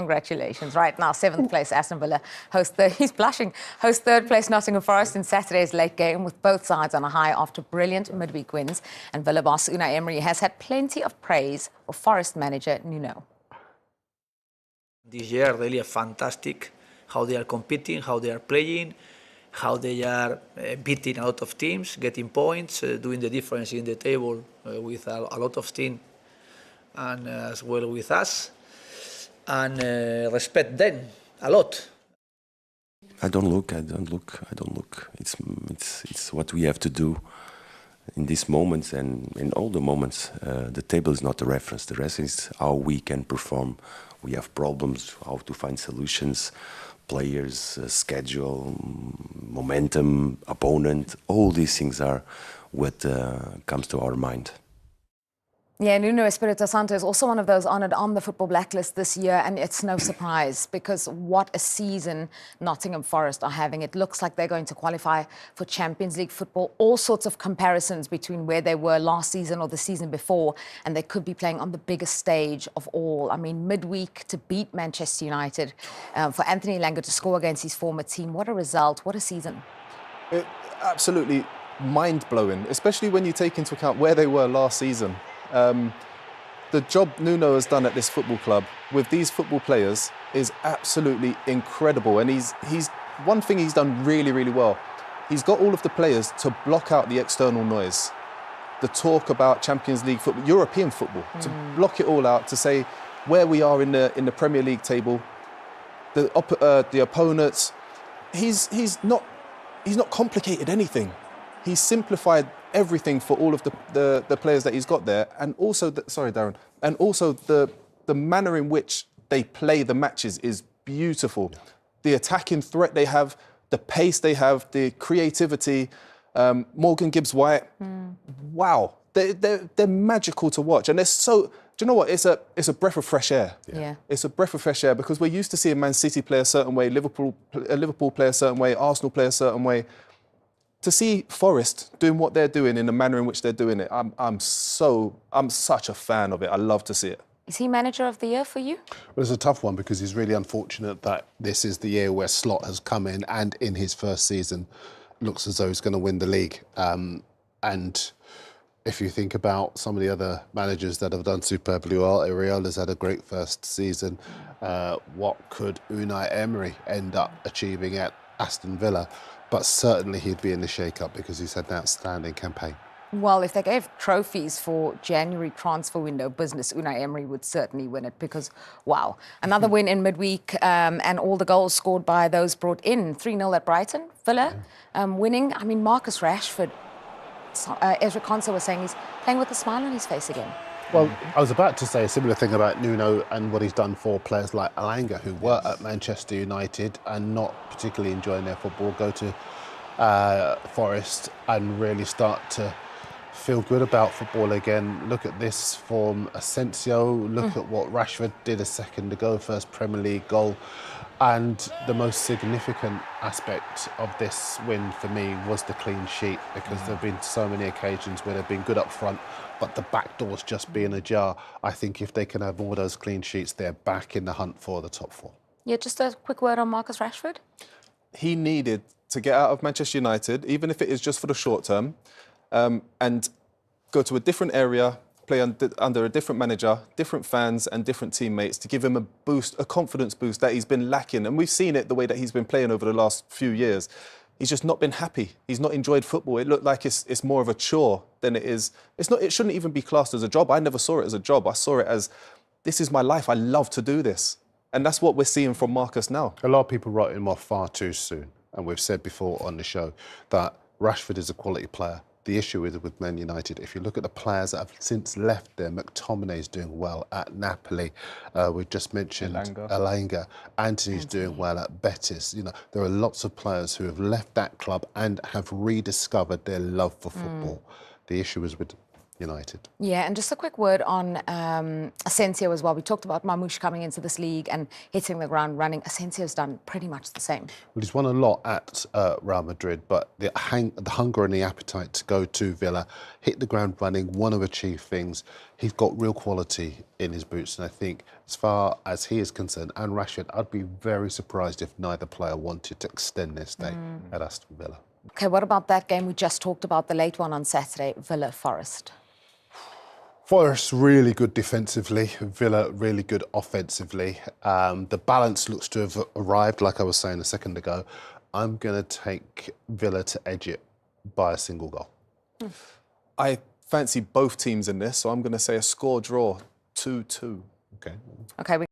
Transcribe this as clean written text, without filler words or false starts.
Congratulations. Right now, 7th place Aston Villa he's blushing, host 3rd place Nottingham Forest in Saturday's late game, with both sides on a high after brilliant midweek wins. And Villa boss Unai Emery has had plenty of praise for Forest manager Nuno. This year really fantastic, how they are competing, how they are playing, how they are beating a lot of teams, getting points, doing the difference in the table with a lot of teams, and as well with us. And respect them a lot. I don't look. It's what we have to do in these moments and in all the moments. The table is not the reference. The rest is how we can perform. We have problems, how to find solutions, players, schedule, momentum, opponent. All these things are what comes to our mind. Yeah, Nuno Espirito Santo is also one of those honoured on the football blacklist this year, and it's no surprise because what a season Nottingham Forest are having. It looks like they're going to qualify for Champions League football. All sorts of comparisons between where they were last season or the season before, and they could be playing on the biggest stage of all. I mean, midweek to beat Manchester United, for Anthony Elanga to score against his former team. What a result, what a season. Absolutely mind-blowing, especially when you take into account where they were last season. The job Nuno has done at this football club with these football players is absolutely incredible. And he's one thing he's done really, really well. He's got all of the players to block out the external noise, the talk about Champions League football, European football, to block it all out, to say where we are in the Premier League table, the opponents. He's not complicated anything. He's simplified everything for all of the players that he's got there, and also the manner in which they play the matches is beautiful. Yeah. The attacking threat they have, the pace they have, the creativity. Morgan Gibbs-White, wow, they're magical to watch, and they're so. Do you know what? It's a breath of fresh air. Yeah. It's a breath of fresh air because we're used to seeing Man City play a certain way, Liverpool play a certain way, Arsenal play a certain way. To see Forest doing what they're doing in the manner in which they're doing it, I'm such a fan of it. I love to see it. Is he manager of the year for you? Well, it's a tough one because he's really unfortunate that this is the year where Slot has come in and in his first season looks as though he's going to win the league. And if you think about some of the other managers that have done superbly well, Iriola's had a great first season. What could Unai Emery end up achieving at Aston Villa? But certainly he'd be in the shake-up because he's had an outstanding campaign. Well, if they gave trophies for January transfer window business, Unai Emery would certainly win it because, wow. Another win in midweek, and all the goals scored by those brought in. 3-0 at Brighton, Villa winning. I mean, Marcus Rashford, Ezra Konsa was saying he's playing with a smile on his face again. Well, I was about to say a similar thing about Nuno and what he's done for players like Elanga, who were at Manchester United and not particularly enjoying their football, go to Forest and really start to feel good about football again. Look at this from Asensio, look at what Rashford did a second ago, first Premier League goal. And the most significant aspect of this win for me was the clean sheet, because there have been so many occasions where they've been good up front, but the back door's just being ajar. I think if they can have all those clean sheets, they're back in the hunt for the top four. Yeah, just a quick word on Marcus Rashford. He needed to get out of Manchester United, even if it is just for the short term, and go to a different area, play under a different manager, different fans and different teammates to give him a boost, a confidence boost that he's been lacking. And we've seen it the way that he's been playing over the last few years. He's just not been happy. He's not enjoyed football. It looked like it's more of a chore than it is. It shouldn't even be classed as a job. I never saw it as a job. I saw it as, this is my life. I love to do this. And that's what we're seeing from Marcus now. A lot of people wrote him off far too soon. And we've said before on the show that Rashford is a quality player. The issue is with Man United, if you look at the players that have since left there, McTominay's doing well at Napoli. We've just mentioned Elanga. Anthony's doing well at Betis. You know, there are lots of players who have left that club and have rediscovered their love for football. The issue is with United. Yeah, and just a quick word on Asensio as well. We talked about Mamouche coming into this league and hitting the ground running. Asensio's done pretty much the same. Well, he's won a lot at Real Madrid, but the hunger and the appetite to go to Villa, hit the ground running, want to achieve things. He's got real quality in his boots, and I think as far as he is concerned, and Rashford, I'd be very surprised if neither player wanted to extend their stay at Aston Villa. Okay, what about that game we just talked about, the late one on Saturday, Villa Forest? Forest really good defensively, Villa really good offensively. The balance looks to have arrived, like I was saying a second ago. I'm going to take Villa to edge it by a single goal. I fancy both teams in this, so I'm going to say a score draw, 2-2. Okay. Okay.